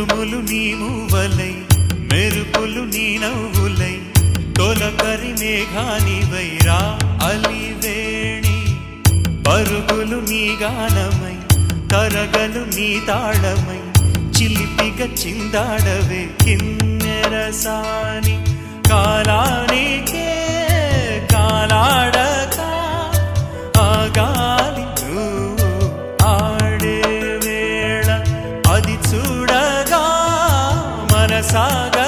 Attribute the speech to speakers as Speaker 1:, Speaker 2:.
Speaker 1: ఉరుములు నీ మూవలై మెరుపులు నీ నవ్వులై తొలకరి మేఘానివైరా అలివేణి పరుగులు నీ గానమై తరగలు నీ తాళమై చిలిపిగ చిందాడవే కిన్నెరసాని కాలానికే కాలాడక ఆగాలి నువ్వు ఆడే వేళ అది చూడగా మనసాగ